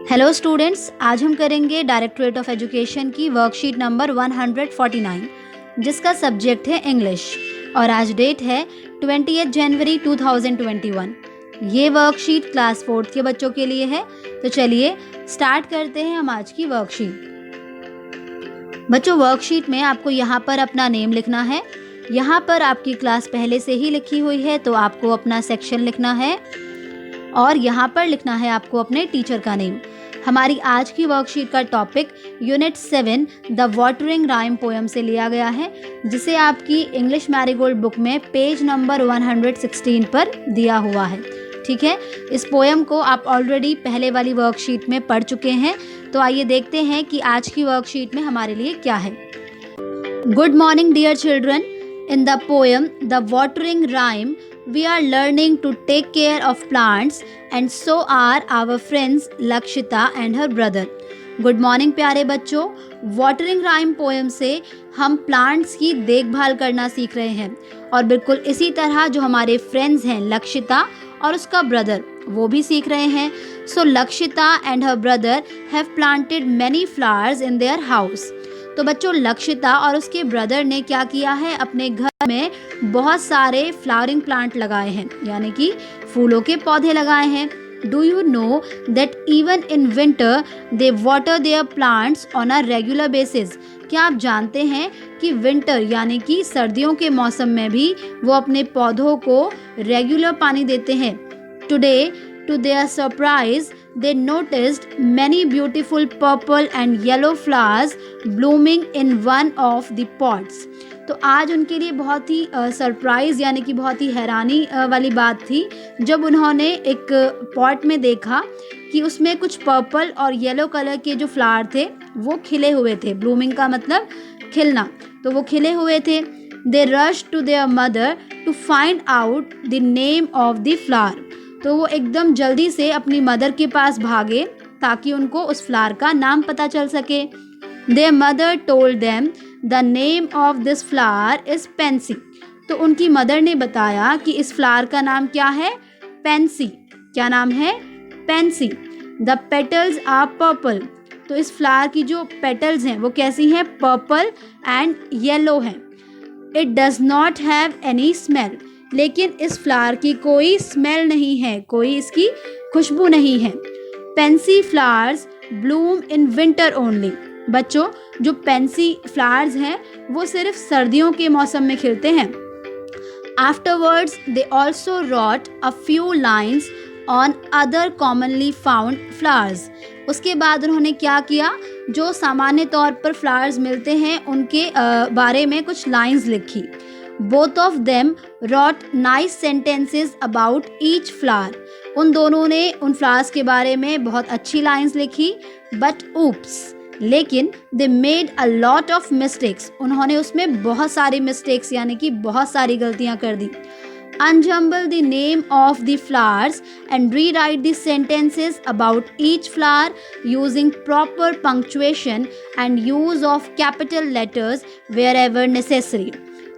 Hello students, आज हम करेंगे डायरेक्टरेट ऑफ एजुकेशन की वर्कशीट नंबर 149 जिसका सब्जेक्ट है इंग्लिश और आज डेट है 20 जनवरी 2021। ये वर्कशीट क्लास 4th के बच्चों के लिए है। तो चलिए स्टार्ट करते हैं हम आज की वर्कशीट। बच्चों, वर्कशीट में आपको यहाँ पर अपना नेम लिखना है। यहाँ पर आपकी क्लास पहले से ही लिखी हुई है तो आपको अपना सेक्शन लिखना है और यहाँ पर लिखना है आपको अपने टीचर का नेम। हमारी आज की वर्कशीट का topic unit 7 the watering rhyme poem से लिया गया है, जिसे आपकी इंग्लिश मैरीगोल्ड बुक में पेज नंबर 116 पर दिया हुआ है। ठीक है, इस पोएम को आप ऑलरेडी पहले वाली वर्कशीट में पढ़ चुके हैं। तो आइए देखते हैं कि आज की वर्कशीट में हमारे लिए क्या है। Good morning dear children, in the poem the watering rhyme we are learning to take care of plants and so are our friends Lakshita and her brother. Good morning प्यारे बच्चों, वाटरिंग राइम पोएम से हम plants की देखभाल करना सीख रहे हैं और बिल्कुल इसी तरह जो हमारे फ्रेंड्स हैं लक्षिता और उसका ब्रदर वो भी सीख रहे हैं। So Lakshita and her brother have planted many flowers in their house. तो बच्चों, लक्षिता और उसके ब्रदर ने क्या किया है, अपने घर में बहुत सारे फ्लावरिंग प्लांट लगाए हैं, यानी कि फूलों के पौधे लगाए हैं। Do you know that even in winter they water their plants on a regular basis. क्या आप जानते हैं कि विंटर यानी कि सर्दियों के मौसम में भी वो अपने पौधों को रेगुलर पानी देते हैं। Today to their surprise they noticed many beautiful purple and yellow flowers blooming in one of the pots। तो आज उनके लिए बहुत ही सरप्राइज़ यानी कि बहुत ही हैरानी वाली बात थी जब उन्होंने एक पॉट में देखा कि उसमें कुछ पर्पल और येलो कलर के जो फ्लावर थे वो खिले हुए थे। ब्लूमिंग का मतलब खिलना, तो वो खिले हुए थे। They rush to their mother to find out the name of the flower. तो वो एकदम जल्दी से अपनी मदर के पास भागे ताकि उनको उस फ्लावर का नाम पता चल सके। There mother told them the name of this flower is Pence. तो उनकी मदर ने बताया कि इस फ्लावर का नाम क्या है, पेंसी। क्या नाम है, pansy. The petals are purple. तो इस फ्लावर की जो पेटल्स हैं वो कैसी हैं, पर्पल एंड येलो हैं। It does not have any smell. लेकिन इस फ्लावर की कोई स्मेल नहीं है, कोई इसकी खुशबू नहीं है। Pence flowers Bloom in winter only. बच्चों, जो पेंसी फ्लावर्स हैं वो सिर्फ सर्दियों के मौसम में खिलते हैं। Afterwards they also wrote a few lines on other commonly found flowers. उसके बाद उन्होंने क्या किया, जो सामान्य तौर पर फ्लावर्स मिलते हैं उनके बारे में कुछ लाइन्स लिखी। Both of them wrote nice sentences about each flower। उन दोनों ने उन फ्लावर्स के बारे में बहुत अच्छी लाइंस लिखी। But oops, लेकिन they made a lot of mistakes। उन्होंने उसमें बहुत सारी मिस्टेक्स यानी कि बहुत सारी गलतियां कर दी। Unjumble the name of the flowers and rewrite the sentences about each flower using proper punctuation and use of capital letters wherever necessary।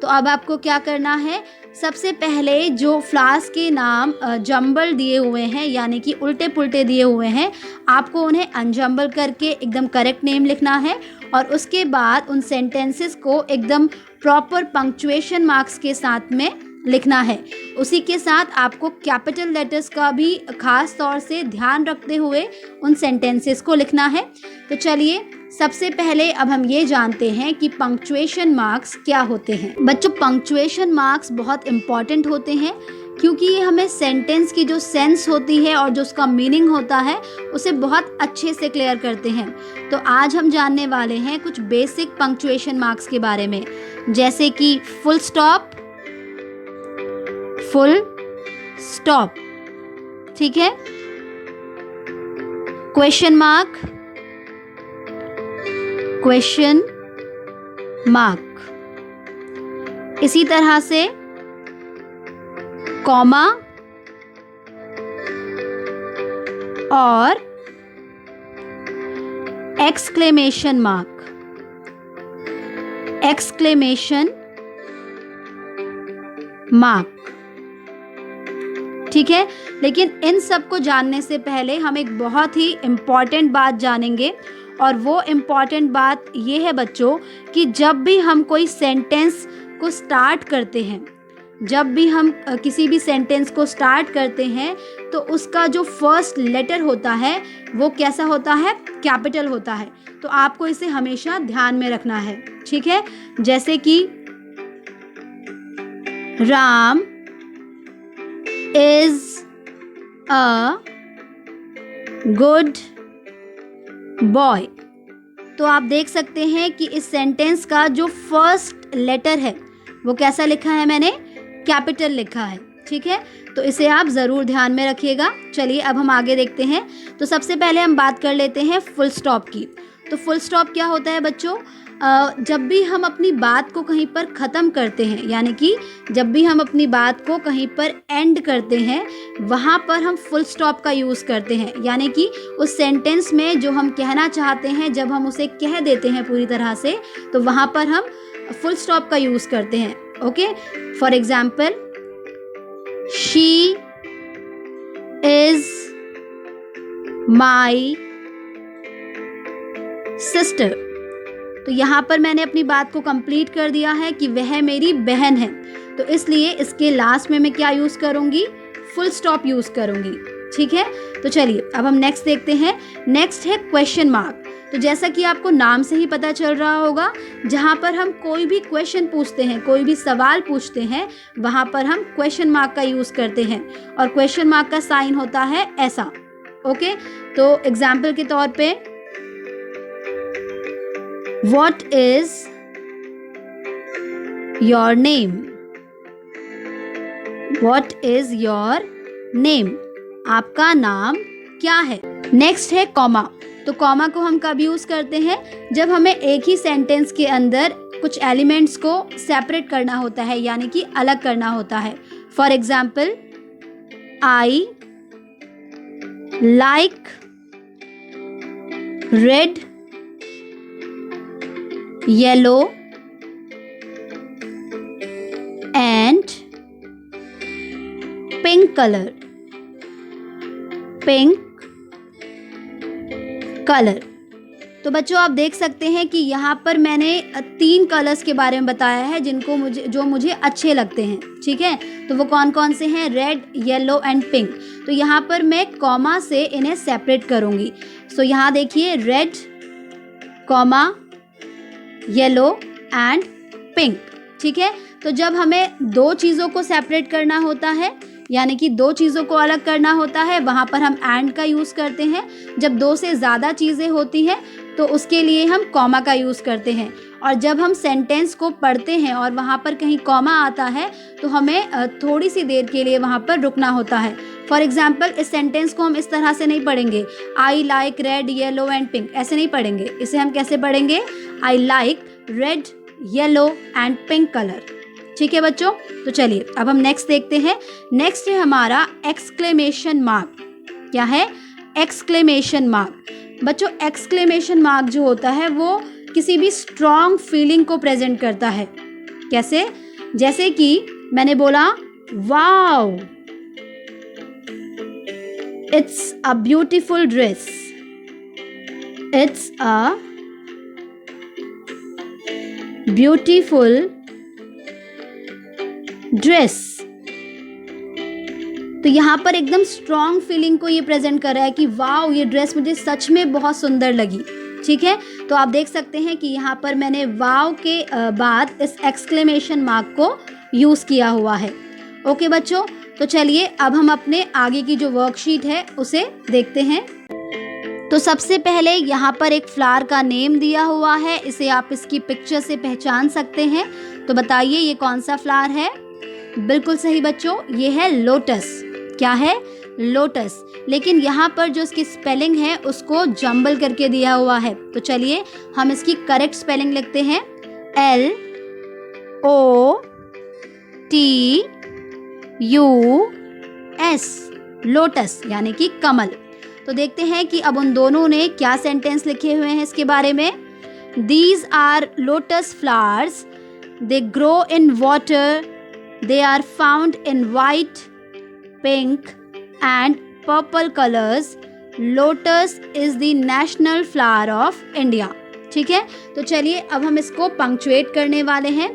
तो अब आपको क्या करना है, सबसे पहले जो फ्लावर्स के नाम जंबल दिए हुए हैं यानी कि उल्टे पुल्टे दिए हुए हैं, आपको उन्हें अनजंबल करके एकदम करेक्ट नेम लिखना है और उसके बाद उन सेंटेंसेस को एकदम प्रॉपर पंक्चुएशन मार्क्स के साथ में लिखना है। उसी के साथ आपको कैपिटल लेटर्स का भी खास तौर से ध्यान रखते हुए उन सेंटेंसेस को लिखना है। तो चलिए सबसे पहले अब हम ये जानते हैं कि पंक्चुएशन मार्क्स क्या होते हैं। बच्चों, पंक्चुएशन मार्क्स बहुत इम्पॉर्टेंट होते हैं क्योंकि ये हमें सेंटेंस की जो सेंस होती है और जो उसका मीनिंग होता है उसे बहुत अच्छे से क्लियर करते हैं। तो आज हम जानने वाले हैं कुछ बेसिक पंक्चुएशन मार्क्स के बारे में, जैसे कि फुल स्टॉप, फुल स्टॉप, ठीक है, क्वेश्चन मार्क, क्वेश्चन मार्क, इसी तरह से कॉमा और एक्सक्लेमेशन मार्क, एक्सक्लेमेशन मार्क। ठीक है। लेकिन इन सब को जानने से पहले हम एक बहुत ही इम्पॉर्टेंट बात जानेंगे, और वो इम्पॉर्टेंट बात ये है बच्चों कि जब भी हम कोई सेंटेंस को स्टार्ट करते हैं, जब भी हम किसी भी सेंटेंस को स्टार्ट करते हैं, तो उसका जो फर्स्ट लेटर होता है वो कैसा होता है? कैपिटल होता है। तो आपको इसे हमेशा ध्यान में रखना है, ठीक है। जैसे कि Ram is a good boy. तो आप देख सकते हैं कि इस सेंटेंस का जो फर्स्ट लेटर है वो कैसा लिखा है? मैंने कैपिटल लिखा है, ठीक है। तो इसे आप ज़रूर ध्यान में रखिएगा। चलिए अब हम आगे देखते हैं। तो सबसे पहले हम बात कर लेते हैं फुल स्टॉप की। तो फुल स्टॉप क्या होता है बच्चों? जब भी हम अपनी बात को कहीं पर ख़त्म करते हैं, यानी कि जब भी हम अपनी बात को कहीं पर एंड करते हैं, वहाँ पर हम फुल स्टॉप का यूज़ करते हैं। यानी कि उस सेंटेंस में जो हम कहना चाहते हैं, जब हम उसे कह देते हैं पूरी तरह से, तो वहाँ पर हम फुल स्टॉप का यूज़ करते हैं। Okay, for example, she is my sister. तो यहाँ पर मैंने अपनी बात को कंप्लीट कर दिया है कि वह मेरी बहन है। तो इसलिए इसके लास्ट में मैं क्या यूज़ करूँगी? फुल स्टॉप यूज़ करूँगी, ठीक है। तो चलिए अब हम नेक्स्ट देखते हैं। नेक्स्ट है क्वेश्चन मार्क। तो जैसा कि आपको नाम से ही पता चल रहा होगा, जहाँ पर हम कोई भी क्वेश्चन पूछते हैं, कोई भी सवाल पूछते हैं, वहाँ पर हम क्वेश्चन मार्क का यूज़ करते हैं, और क्वेश्चन मार्क का साइन होता है ऐसा। ओके, तो एग्जाम्पल के तौर पे, What is your name? What is your name? आपका नाम क्या है? नेक्स्ट है कॉमा। तो कॉमा को हम कब यूज़ करते हैं? जब हमें एक ही सेंटेंस के अंदर कुछ एलिमेंट्स को सेपरेट करना होता है, यानी कि अलग करना होता है। For example, I like red, yellow and pink colour. Pink colour. तो बच्चों आप देख सकते हैं कि यहाँ पर मैंने 3 कलर्स के बारे में बताया है जो मुझे अच्छे लगते हैं, ठीक है। तो वो कौन कौन से हैं? Red, yellow and pink. तो यहाँ पर मैं कॉमा से इन्हें सेपरेट करूँगी। सो यहाँ देखिए, red comma yellow and pink, ठीक है। तो जब हमें 2 चीज़ों को सेपरेट करना होता है, यानी कि 2 चीज़ों को अलग करना होता है, वहाँ पर हम एंड का यूज़ करते हैं। जब 2 से ज़्यादा चीज़ें होती हैं तो उसके लिए हम कॉमा का यूज़ करते हैं। और जब हम सेंटेंस को पढ़ते हैं और वहाँ पर कहीं कॉमा आता है तो हमें थोड़ी सी देर के लिए वहाँ पर रुकना होता है। फॉर एग्जाम्पल, इस सेंटेंस को हम इस तरह से नहीं पढ़ेंगे, I like red yellow and pink, ऐसे नहीं पढ़ेंगे। इसे हम कैसे पढ़ेंगे? I like red yellow and pink colour, ठीक है बच्चों। तो चलिए अब हम नेक्स्ट देखते हैं। नेक्स्ट है हमारा एक्सक्लेमेशन मार्क। क्या है? Exclamation mark. बच्चों एक्सक्लेमेशन मार्क जो होता है वो किसी भी स्ट्रॉन्ग फीलिंग को प्रेजेंट करता है। कैसे? जैसे कि मैंने बोला wow, it's a beautiful dress, it's a beautiful dress. तो यहाँ पर एकदम स्ट्रॉन्ग फीलिंग को ये प्रेजेंट कर रहा है कि वाओ, ये ड्रेस मुझे सच में बहुत सुंदर लगी, ठीक है। तो आप देख सकते हैं कि यहाँ पर मैंने वाओ के बाद इस एक्सक्लेमेशन मार्क को यूज़ किया हुआ है। ओके बच्चों, तो चलिए अब हम अपने आगे की जो वर्कशीट है उसे देखते हैं। तो सबसे पहले यहाँ पर एक फ्लावर का नेम दिया हुआ है, इसे आप इसकी पिक्चर से पहचान सकते हैं। तो बताइए ये कौन सा फ्लावर है? बिल्कुल सही बच्चों, ये है लोटस। क्या है? लोटस। लेकिन यहाँ पर जो इसकी स्पेलिंग है उसको जंबल करके दिया हुआ है। तो चलिए हम इसकी करेक्ट स्पेलिंग लिखते हैं, LOTUS, लोटस यानी कि कमल। तो देखते हैं कि अब उन दोनों ने क्या सेंटेंस लिखे हुए हैं इसके बारे में। These are lotus flowers. They grow in water. They are found in white, pink and purple colors, lotus is the national flower of India. ठीक है, तो चलिए अब हम इसको पंक्चुएट करने वाले हैं।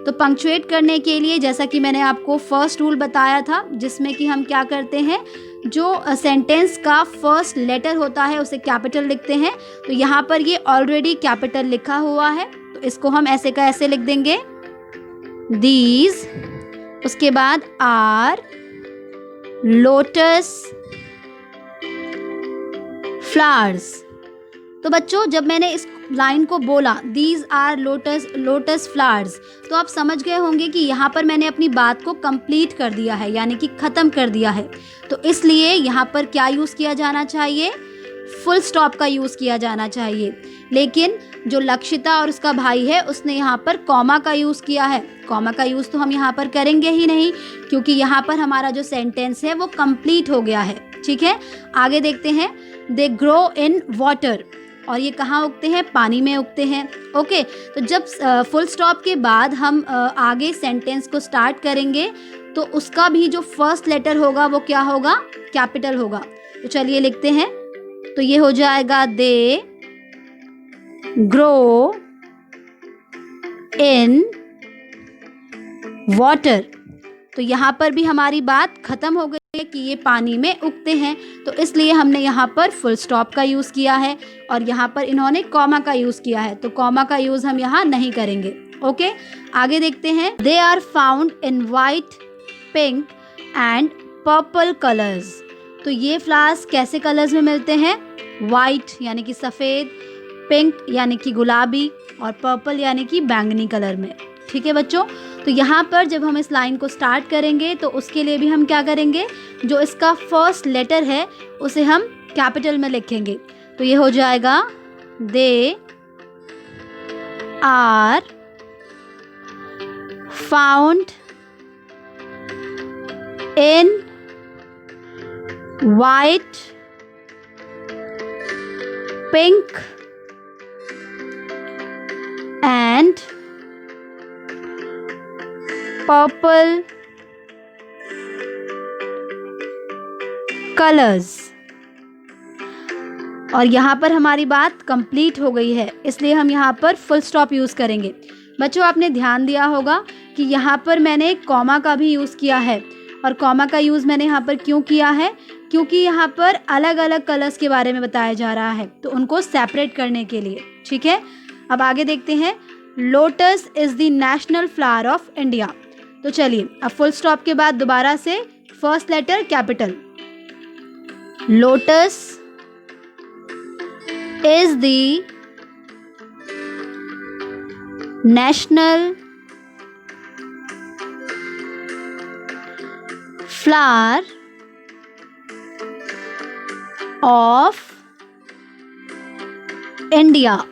तो पंक्चुएट करने के लिए जैसा कि मैंने आपको फर्स्ट रूल बताया था, जिसमें कि हम क्या करते हैं, जो सेंटेंस का फर्स्ट लेटर होता है उसे कैपिटल लिखते हैं। तो यहाँ पर ये ऑलरेडी कैपिटल लिखा हुआ है, तो इसको हम ऐसे का ऐसे लिख देंगे, दीज, उसके बाद आर लोटस फ्लावर्स। तो बच्चों जब मैंने इस लाइन को बोला दीज आर लोटस फ्लावर्स, तो आप समझ गए होंगे कि यहाँ पर मैंने अपनी बात को कंप्लीट कर दिया है, यानी कि ख़त्म कर दिया है। तो इसलिए यहाँ पर क्या यूज़ किया जाना चाहिए, फुल स्टॉप का यूज़ किया जाना चाहिए। लेकिन जो लक्षिता और उसका भाई है उसने यहाँ पर कॉमा का यूज़ किया है। कॉमा का यूज़ तो हम यहाँ पर करेंगे ही नहीं, क्योंकि यहाँ पर हमारा जो सेंटेंस है वो कंप्लीट हो गया है। ठीक है, आगे देखते हैं। दे ग्रो इन वाटर, और ये कहाँ उगते हैं, पानी में उगते हैं। ओके, तो जब फुल स्टॉप के बाद हम आगे सेंटेंस को स्टार्ट करेंगे तो उसका भी जो फर्स्ट लेटर होगा वो क्या होगा, कैपिटल होगा। तो चलिए लिखते हैं, तो ये हो जाएगा दे ग्रो इन वाटर। तो यहाँ पर भी हमारी बात ख़त्म हो गई है कि ये पानी में उगते हैं, तो इसलिए हमने यहाँ पर फुल स्टॉप का यूज़ किया है और यहाँ पर इन्होंने कॉमा का यूज़ किया है, तो कॉमा का यूज़ हम यहाँ नहीं करेंगे। ओके, आगे देखते हैं। They are found in white, pink and purple colours. तो ये फ्लावर्स कैसे कलर्स में मिलते हैं, वाइट यानी कि सफ़ेद, पिंक यानी कि गुलाबी, और पर्पल यानी कि बैंगनी कलर में। ठीक है बच्चों, तो यहाँ पर जब हम इस लाइन को स्टार्ट करेंगे तो उसके लिए भी हम क्या करेंगे, जो इसका फर्स्ट लेटर है उसे हम कैपिटल में लिखेंगे। तो ये हो जाएगा they are found in white, pink and purple colours. और यहाँ पर हमारी बात कंप्लीट हो गई है, इसलिए हम यहाँ पर फुल स्टॉप यूज़ करेंगे। बच्चों आपने ध्यान दिया होगा कि यहाँ पर मैंने कॉमा का भी यूज़ किया है, और कॉमा का यूज़ मैंने यहाँ पर क्यों किया है, क्योंकि यहाँ पर अलग अलग कलर्स के बारे में बताया जा रहा है, तो उनको सेपरेट करने के लिए। ठीक है, अब आगे देखते हैं। Lotus is the national flower of India. तो चलिए अब फुल स्टॉप के बाद दोबारा से first letter capital. Lotus is the national flower of India.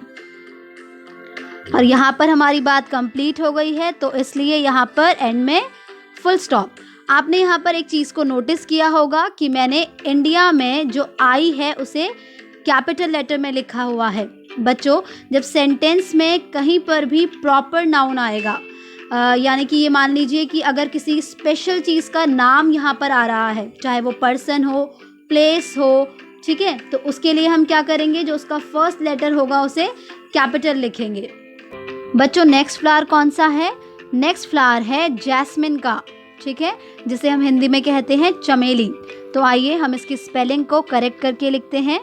और यहाँ पर हमारी बात कंप्लीट हो गई है, तो इसलिए यहाँ पर एंड में फुल स्टॉप। आपने यहाँ पर एक चीज़ को नोटिस किया होगा कि मैंने इंडिया में जो आई है उसे कैपिटल लेटर में लिखा हुआ है। बच्चों जब सेंटेंस में कहीं पर भी प्रॉपर नाउन आएगा, यानी कि ये मान लीजिए कि अगर किसी स्पेशल चीज़ का नाम यहाँ पर आ रहा है, चाहे वो पर्सन हो, प्लेस हो, ठीक है, तो उसके लिए हम क्या करेंगे, जो उसका फर्स्ट लेटर होगा उसे कैपिटल लिखेंगे। बच्चों नेक्स्ट फ्लावर कौन सा है, नेक्स्ट फ्लावर है जैस्मिन का, ठीक है, जिसे हम हिंदी में कहते हैं चमेली। तो आइए हम इसकी स्पेलिंग को करेक्ट करके लिखते हैं,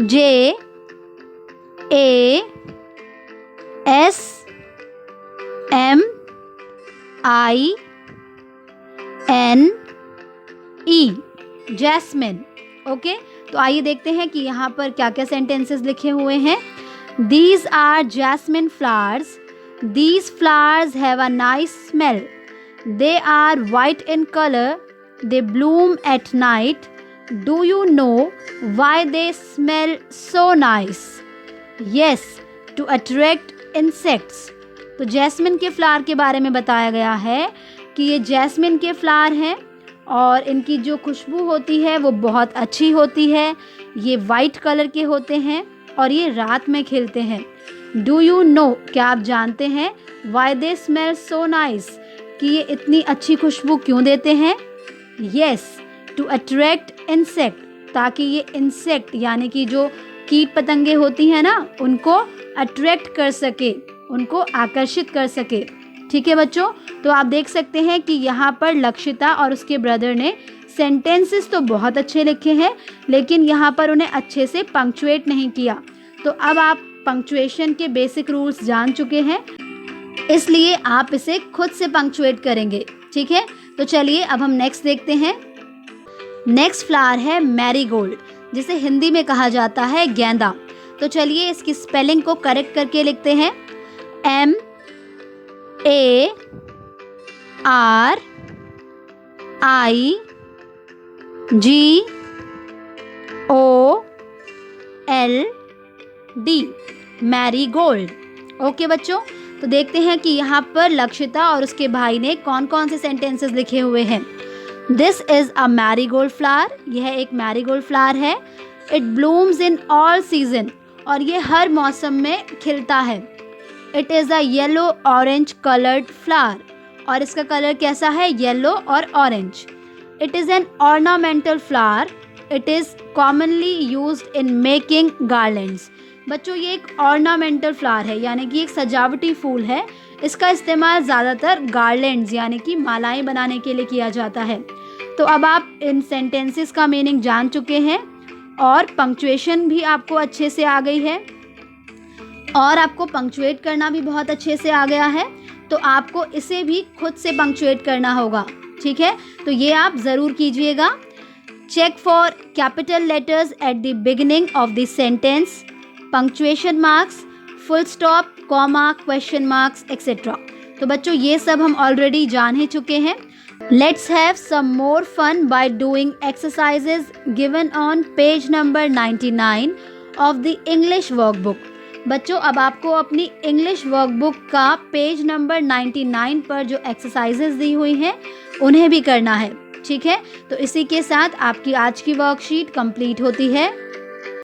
JASMINE, जैस्मिन। ओके, तो आइए देखते हैं कि यहाँ पर क्या क्या सेंटेंसेस लिखे हुए हैं। These are jasmine flowers. These flowers have a nice smell. They are white in color. They bloom at night. Do you know why they smell so nice? Yes, to attract insects. तो jasmine के flower के बारे में बताया गया है कि ये जैस्मिन के फ्लावर हैं और इनकी जो खुशबू होती है वो बहुत अच्छी होती है। ये वाइट कलर के होते हैं और ये रात में खिलते हैं। डू यू नो, क्या आप जानते हैं, why they smell so nice, कि ये इतनी अच्छी खुशबू क्यों देते हैं। येस, टू अट्रैक्ट इंसेक्ट, ताकि ये इंसेक्ट यानी कि जो कीट पतंगे होती हैं ना, उनको अट्रैक्ट कर सके, उनको आकर्षित कर सके। ठीक है बच्चों, तो आप देख सकते हैं कि यहाँ पर लक्षिता और उसके ब्रदर ने सेंटेंसेस तो बहुत अच्छे लिखे हैं, लेकिन यहाँ पर उन्हें अच्छे से पंक्चुएट नहीं किया। तो अब आप पंक्चुएशन के बेसिक रूल्स जान चुके हैं, इसलिए आप इसे खुद से पंक्चुएट करेंगे। ठीक है, तो चलिए अब हम नेक्स्ट देखते हैं। नेक्स्ट फ्लावर है मैरीगोल्ड, जिसे हिंदी में कहा जाता है गेंदा। तो चलिए इसकी स्पेलिंग को करेक्ट करके लिखते हैं। MARIGOLD, marigold. ओके बच्चों, तो देखते हैं कि यहाँ पर लक्षिता और उसके भाई ने कौन कौन से सेंटेंसेस लिखे हुए हैं। This is a marigold flower, यह एक मैरीगोल्ड फ्लावर है। It blooms in all season, और ये हर मौसम में खिलता है। It is a yellow orange coloured flower, और इसका कलर कैसा है, येलो और orange. It is an ornamental flower, it is commonly used in making garlands. बच्चों ये एक ऑर्नामेंटल फ्लावर है, यानी कि एक सजावटी फूल है। इसका इस्तेमाल ज़्यादातर गार्लैंड्स यानी कि मालाएं बनाने के लिए किया जाता है। तो अब आप इन सेंटेंसेस का मीनिंग जान चुके हैं, और पंक्चुएशन भी आपको अच्छे से आ गई है, और आपको पंक्चुएट करना भी बहुत अच्छे से आ गया है। तो आपको इसे भी खुद से पंक्चुएट करना होगा। ठीक है, तो ये आप ज़रूर कीजिएगा। Check for capital letters at the beginning of the sentence, punctuation marks, full stop, comma, question marks etcetera. तो बच्चों ये सब हम ऑलरेडी जान ही चुके हैं। Let's have some more fun by doing exercises given on page number 99 of the English workbook. बच्चों अब आपको अपनी इंग्लिश वर्कबुक का पेज नंबर 99 पर जो एक्सरसाइजेज दी हुई हैं उन्हें भी करना है। ठीक है, तो इसी के साथ आपकी आज की वर्कशीट कंप्लीट होती है।